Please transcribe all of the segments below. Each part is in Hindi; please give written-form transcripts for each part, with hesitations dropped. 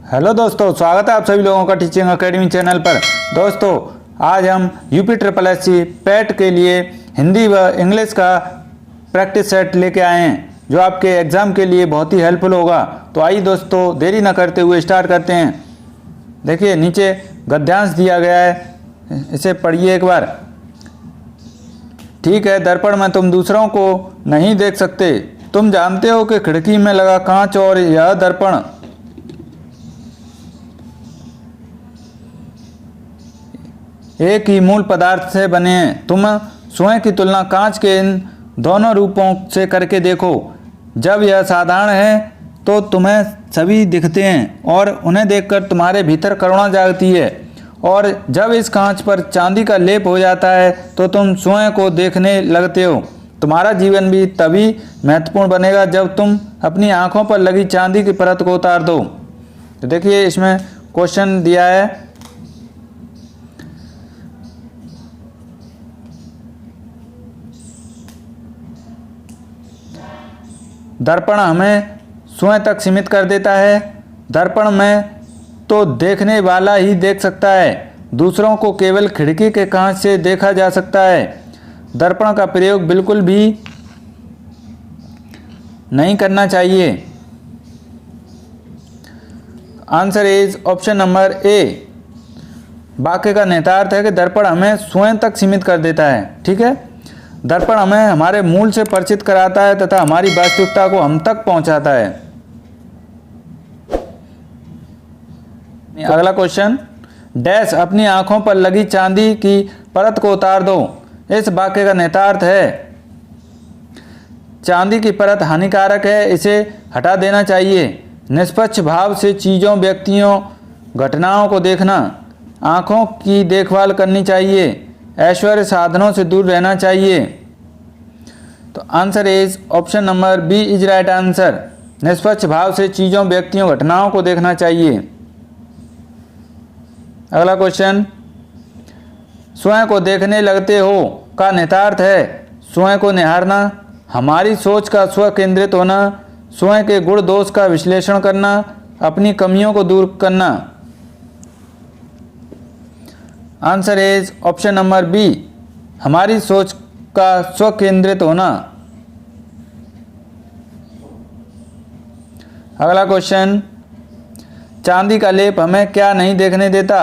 हेलो दोस्तों, स्वागत है आप सभी लोगों का टीचिंग एकेडमी चैनल पर। दोस्तों, आज हम UP triple S C PET के लिए हिंदी व इंग्लिश का प्रैक्टिस सेट लेके आए हैं, जो आपके एग्ज़ाम के लिए बहुत ही हेल्पफुल होगा। तो आइए दोस्तों, देरी न करते हुए स्टार्ट करते हैं। देखिए, नीचे गद्यांश दिया गया है, इसे पढ़िए एक बार। ठीक है, दर्पण में तुम दूसरों को नहीं देख सकते। तुम जानते हो कि खिड़की में लगा कांच और यह दर्पण एक ही मूल पदार्थ से बने हैं। तुम स्वयं की तुलना कांच के इन दोनों रूपों से करके देखो। जब यह साधारण है तो तुम्हें सभी दिखते हैं और उन्हें देखकर तुम्हारे भीतर करुणा जागती है, और जब इस कांच पर चांदी का लेप हो जाता है तो तुम स्वयं को देखने लगते हो। तुम्हारा जीवन भी तभी महत्वपूर्ण बनेगा जब तुम अपनी आंखों पर लगी चांदी की परत को उतार दो। तो देखिए, इसमें क्वेश्चन दिया है। दर्पण हमें स्वयं तक सीमित कर देता है। दर्पण में तो देखने वाला ही देख सकता है, दूसरों को केवल खिड़की के कांच से देखा जा सकता है। दर्पण का प्रयोग बिल्कुल भी नहीं करना चाहिए। आंसर इज ऑप्शन नंबर ए। वाक्य का निहितार्थ है कि दर्पण हमें स्वयं तक सीमित कर देता है। ठीक है, दर्पण हमें हमारे मूल से परिचित कराता है तथा हमारी वास्तविकता को हम तक पहुंचाता है। अगला क्वेश्चन, डैश अपनी आंखों पर लगी चांदी की परत को उतार दो। इस वाक्य का निहितार्थ है चांदी की परत हानिकारक है, इसे हटा देना चाहिए। निष्पक्ष भाव से चीज़ों, व्यक्तियों, घटनाओं को देखना। आंखों की देखभाल करनी चाहिए। ऐश्वर्य साधनों से दूर रहना चाहिए। तो answer is option number B is right answer. निष्पक्ष भाव से चीज़ों, व्यक्तियों, घटनाओं को देखना चाहिए। अगला क्वेश्चन, स्वयं को देखने लगते हो का निहितार्थ है स्वयं को निहारना, हमारी सोच का स्व केंद्रित होना, स्वयं के गुण दोष का विश्लेषण करना, अपनी कमियों को दूर करना। Answer is option number B, हमारी सोच का स्व केंद्रित होना। अगला क्वेश्चन, चांदी का लेप हमें क्या नहीं देखने देता?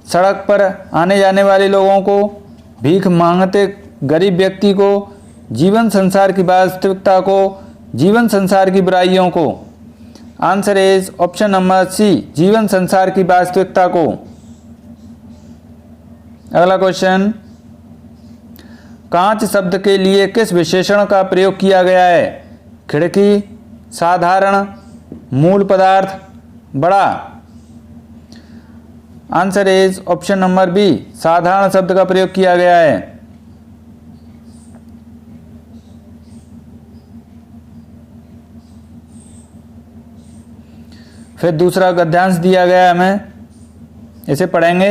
सड़क पर आने जाने वाले लोगों को, भीख मांगते गरीब व्यक्ति को, जीवन संसार की वास्तविकता को, जीवन संसार की बुराइयों को। Answer is option number C, जीवन संसार की वास्तविकता को। अगला क्वेश्चन, कांच शब्द के लिए किस विशेषण का प्रयोग किया गया है? खिड़की, साधारण, मूल पदार्थ, बड़ा। Answer is option number B, साधारण शब्द का प्रयोग किया गया है। फिर दूसरा गद्यांश दिया गया है हमें, इसे पढ़ेंगे।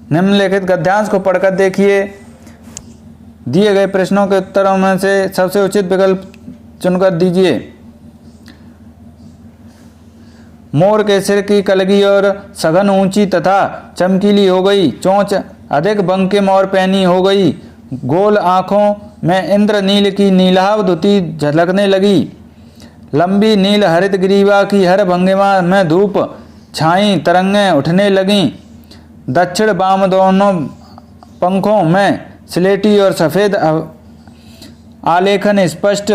निम्नलिखित गद्यांश को पढ़कर देखिए। दिए गए प्रश्नों के उत्तरों में से सबसे उचित विकल्प चुनकर दीजिए। मोर के सिर की कलगी और सघन ऊंची तथा चमकीली हो गई, चोंच अधिक बंकिम और पैनी हो गई, गोल आँखों में इंद्रनील की नीलाभ धुती झलकने लगी, लंबी नील हरित ग्रीवा की हर भंगिमा में धूप छाई तरंगें उठने लगीं, दक्षिण वाम दोनों पंखों में स्लेटी और सफ़ेद आलेखन स्पष्ट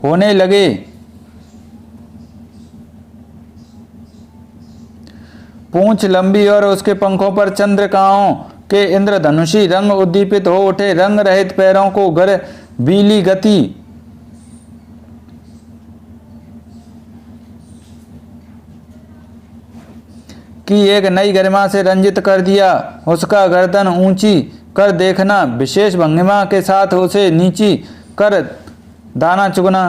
होने लगे, पूंछ लंबी और उसके पंखों पर चंद्रिकाओं के इंद्रधनुषी रंग उद्दीपित हो उठे, रंग रहित पैरों को घर बीली गति की एक नई गरिमा से रंजित कर दिया। उसका गर्दन ऊंची कर देखना, विशेष भंगिमा के साथ उसे नीची कर दाना चुगना,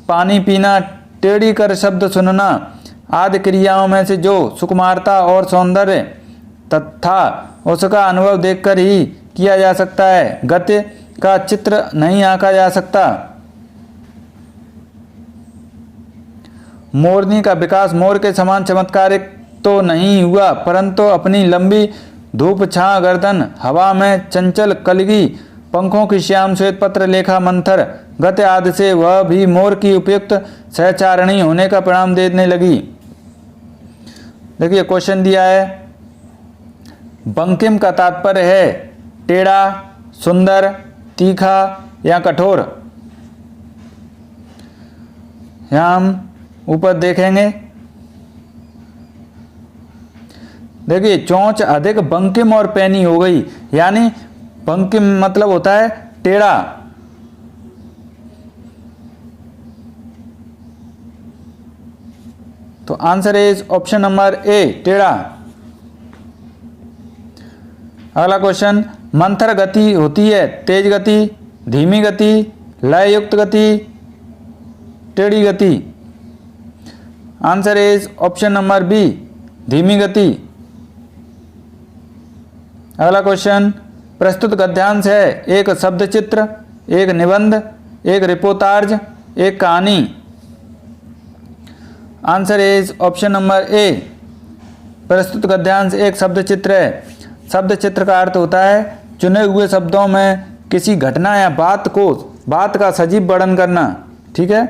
पानी पीना, टेढ़ी कर शब्द सुनना आदि क्रियाओं में से जो सुकुमारता और सौंदर्य तथा उसका अनुभव देखकर ही किया जा सकता है, गति का चित्र नहीं आंका जा सकता। मोरनी का विकास मोर के समान चमत्कारिक तो नहीं हुआ, परंतु अपनी लंबी धूप छां गर्दन, हवा में चंचल कलगी, पंखों की श्याम श्वेत पत्र लेखा मंथर गति आदि से वह भी मोर की उपयुक्त सहचारिणी होने का परिणाम देने लगी। देखिए क्वेश्चन दिया है, बंकिम का तात्पर्य है टेढ़ा, सुंदर, तीखा या कठोर। यहाँ हम ऊपर देखेंगे। देखिए चोंच अधिक बंकिम और पैनी हो गई, यानी बंकिम मतलब होता है टेढ़ा। तो आंसर इज ऑप्शन नंबर ए, टेढ़ा। अगला क्वेश्चन, मंथर गति होती है तेज गति, धीमी गति, लय युक्त गति, टेढ़ी गति। Answer is option number B, धीमी गति। अगला क्वेश्चन, प्रस्तुत गद्यांश है एक शब्द चित्र, एक निबंध, एक रिपोर्टाज, एक कहानी। आंसर इज ऑप्शन नंबर ए, प्रस्तुत गद्यांश एक शब्द चित्र है। शब्द चित्र का अर्थ होता है चुने हुए शब्दों में किसी घटना या बात का सजीव वर्णन करना। ठीक है।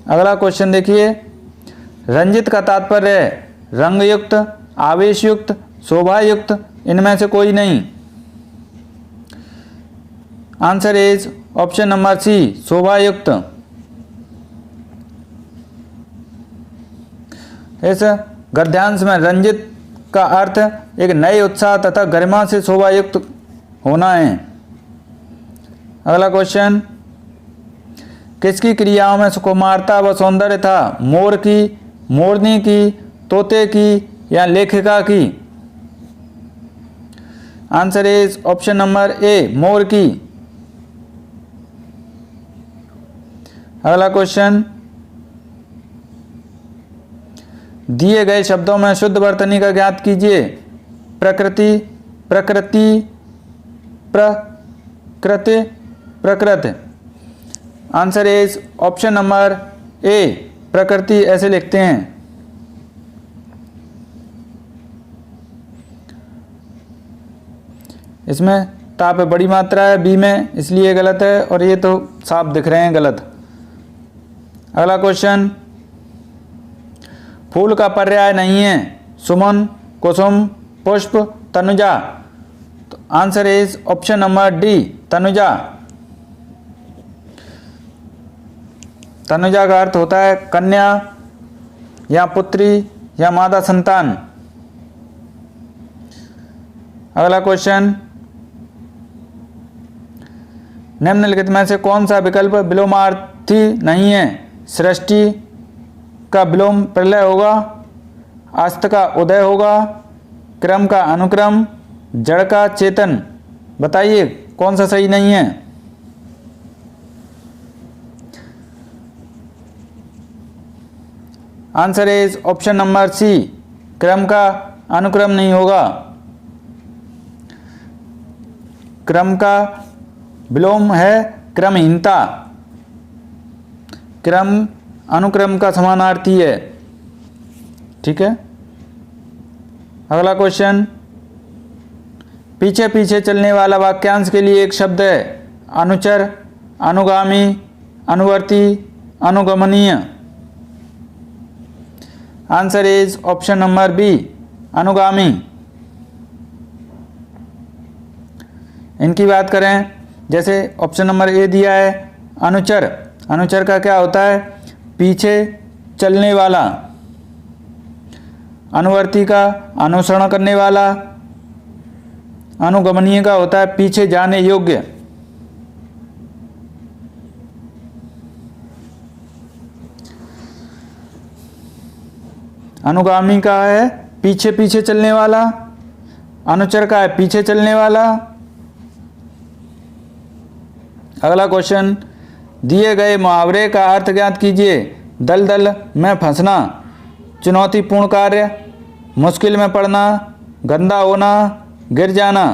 अगला क्वेश्चन देखिए, रंजित का तात्पर्य है रंगयुक्त, आवेशयुक्त, शोभायुक्त, इनमें से कोई नहीं। Answer is option number C, शोभायुक्त। इस गद्यांश में रंजित का अर्थ एक नए उत्साह तथा गरिमा से शोभायुक्त होना है। अगला क्वेश्चन, किसकी क्रियाओं में सुकुमारता व सौंदर्य था? मोर की, मोरनी की, तोते की या लेखिका की? Answer is option number A, मोर की। अगला क्वेश्चन, दिए गए शब्दों में शुद्ध वर्तनी का ज्ञात कीजिए। प्रकृति, प्रकृति, प्रकृति, प्रकृति। आंसर इज ऑप्शन नंबर ए, प्रकृति ऐसे लिखते हैं। इसमें ता पे बड़ी मात्रा है बी में, इसलिए गलत है, और ये तो साफ दिख रहे हैं गलत। अगला क्वेश्चन, फूल का पर्याय नहीं है सुमन, कुसुम, पुष्प, तनुजा। तो answer is option number D, Tanuja. Tanuja का अर्थ होता है कन्या या पुत्री या मादा संतान। अगला क्वेश्चन, निम्नलिखित में से कौन सा विकल्प विलोमार्थी नहीं है? सृष्टि का विलोम प्रलय होगा, अस्त का उदय होगा, क्रम का अनुक्रम, जड़ का चेतन। बताइए कौन सा सही नहीं है? Answer is option number C, क्रम का अनुक्रम नहीं होगा। क्रम का विलोम है क्रमहीनता, क्रम अनुक्रम का समानार्थी है। ठीक है। अगला क्वेश्चन, पीछे पीछे चलने वाला वाक्यांश के लिए एक शब्द है। अनुचर, अनुगामी, अनुवर्ती, अनुगमनीय। Answer is option number B, अनुगामी। इनकी बात करें, जैसे ऑप्शन नंबर ए दिया है अनुचर। अनुचर का क्या होता है? पीछे चलने वाला। अनुवर्ती का अनुसरण करने वाला। अनुगमनीय का होता है पीछे जाने योग्य। अनुगामी का है पीछे पीछे चलने वाला, अनुचर का है पीछे चलने वाला। अगला क्वेश्चन, दिए गए मुहावरे का अर्थ ज्ञात कीजिए। दलदल में फंसना, चुनौतीपूर्ण कार्य, मुश्किल में पड़ना, गंदा होना, गिर जाना।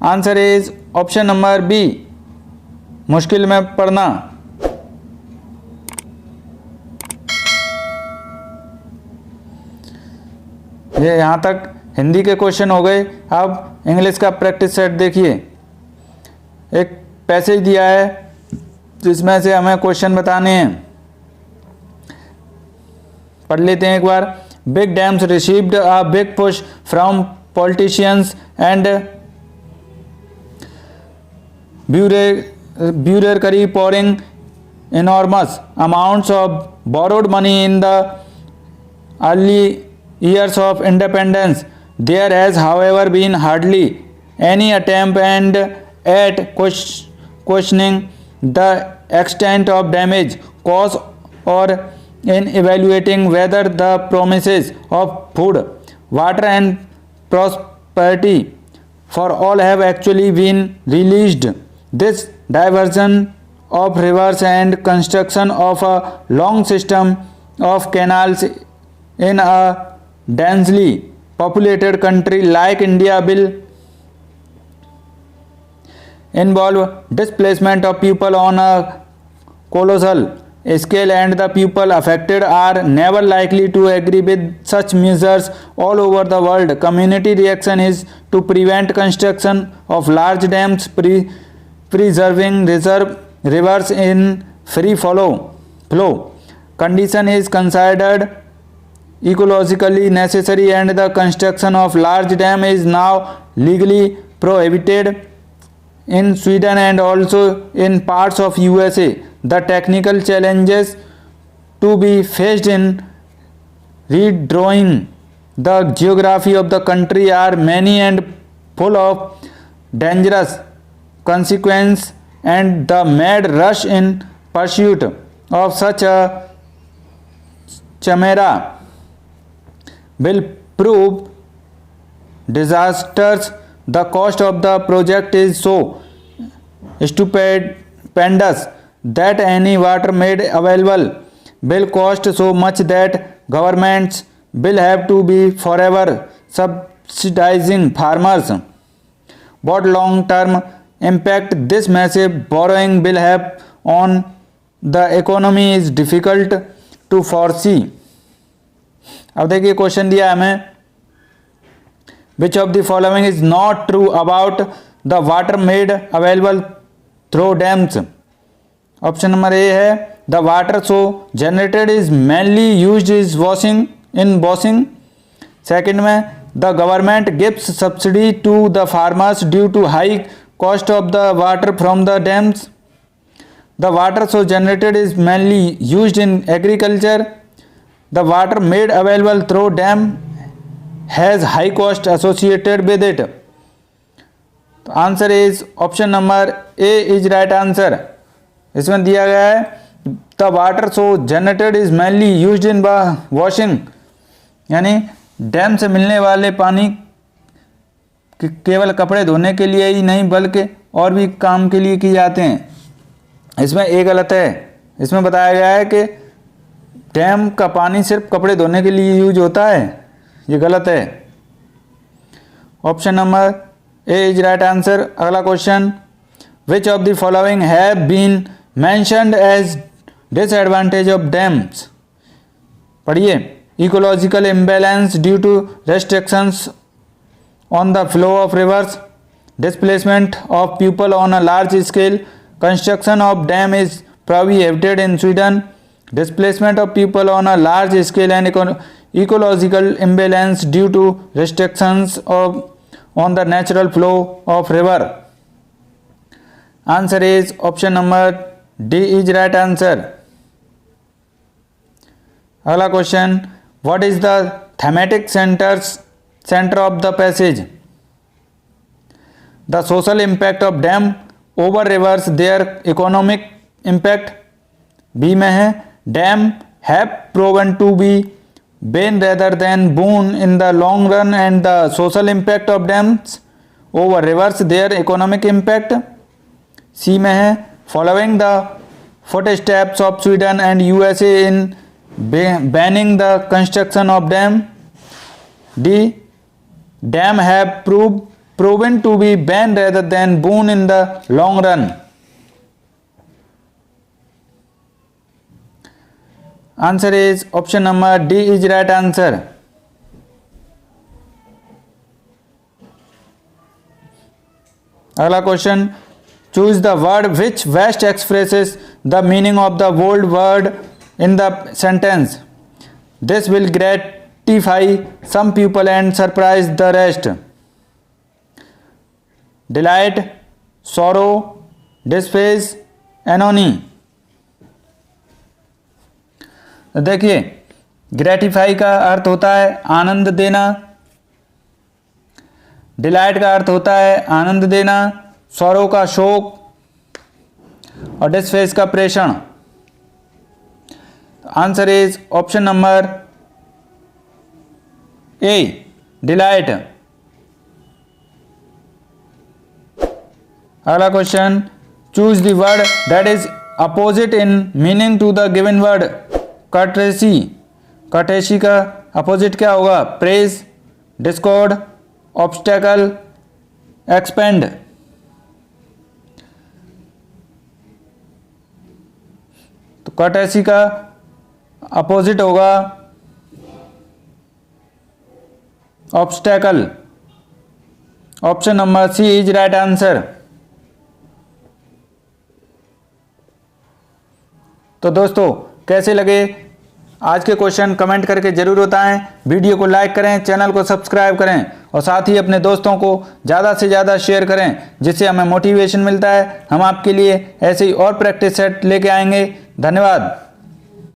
Answer is option number B, मुश्किल में पड़ना। ये यहाँ तक हिंदी के क्वेश्चन हो गए। अब इंग्लिश का प्रैक्टिस सेट देखिए। एक पैसेज दिया है जिसमें से हमें क्वेश्चन बताने हैं, पढ़ लेते हैं एक बार। Big dams received a big push from politicians and bureaucracy pouring enormous amounts of borrowed money in the early years of independence. There has, however, been hardly any attempt at questioning the extent of damage caused or in evaluating whether the promises of food, water, and prosperity for all have actually been realized. This diversion of rivers and construction of a long system of canals in a densely populated country like India will involve displacement of people on a colossal scale, and the people affected are never likely to agree with such measures all over the world. Community reaction is to prevent construction of large dams, preserving rivers in free flow condition is considered ecologically necessary, and the construction of large dam is now legally prohibited in Sweden and also in parts of USA. The technical challenges to be faced in redrawing the geography of the country are many and full of dangerous consequence, and the mad rush in pursuit of such a chimera will prove disastrous. The cost of the project is so stupendous that any water made available will cost so much that governments will have to be forever subsidizing farmers. What long-term impact this massive borrowing will have on the economy is difficult to foresee. अब देखिए क्वेश्चन दिया हमें, which of the following is not true about the water made available through dams? Option number ए है the water so generated is mainly used in washing. Second में the government gives subsidy to the farmers due to high cost of the water from the dams. The water so generated is mainly used in agriculture. The water made available through dam has high cost associated with it. तो answer is option number A is right answer. इसमें दिया गया है the water so generated is mainly used in washing, यानी डैम से मिलने वाले पानी केवल कपड़े धोने के लिए ही नहीं बल्कि और भी काम के लिए किए जाते हैं। इसमें एक गलत है। इसमें बताया गया है कि डैम का पानी सिर्फ कपड़े धोने के लिए यूज होता है, ये गलत है। Option number A is right answer. अगला question, which of the following have been mentioned as disadvantage of dams? पढ़िए, ecological imbalance due to restrictions on the flow of rivers, displacement of people on a large scale, construction of dam is prohibited in Sweden, displacement of people on a large scale, and ecological imbalance due to restrictions on the natural flow of river. Answer is option number D is right answer. अगला question, what is the thematic center of the passage? The social impact of dam over rivers, their economic impact. B में है dam have proven to be bane rather than boon in the long run, and the social impact of dams over rivers, their economic impact. C में है following the footsteps of Sweden and USA in banning the construction of dam. D, dam have proven to be bane rather than boon in the long run. Answer is option number D is right answer. अगला question, choose the word which best expresses the meaning of the bold word in the sentence. This will gratify some people and surprise the rest. Delight, sorrow, despise, annoy. तो देखिए, ग्रेटिफाई का अर्थ होता है आनंद देना, डिलाइट का अर्थ होता है आनंद देना, सॉरो का शोक और डिस्फेस का प्रेषण। Answer is option number A, delight. अगला question, choose the word that is opposite in meaning to the given word. Courtesy, courtesy का अपोजिट क्या होगा? Praise, discord, obstacle, expand. तो कर्टेसी का अपोजिट होगा obstacle. Option number C is right answer. तो दोस्तों, कैसे लगे आज के क्वेश्चन कमेंट करके जरूर बताएं। वीडियो को लाइक करें, चैनल को सब्सक्राइब करें और साथ ही अपने दोस्तों को ज़्यादा से ज़्यादा शेयर करें, जिससे हमें मोटिवेशन मिलता है। हम आपके लिए ऐसे ही और प्रैक्टिस सेट लेके आएंगे। धन्यवाद।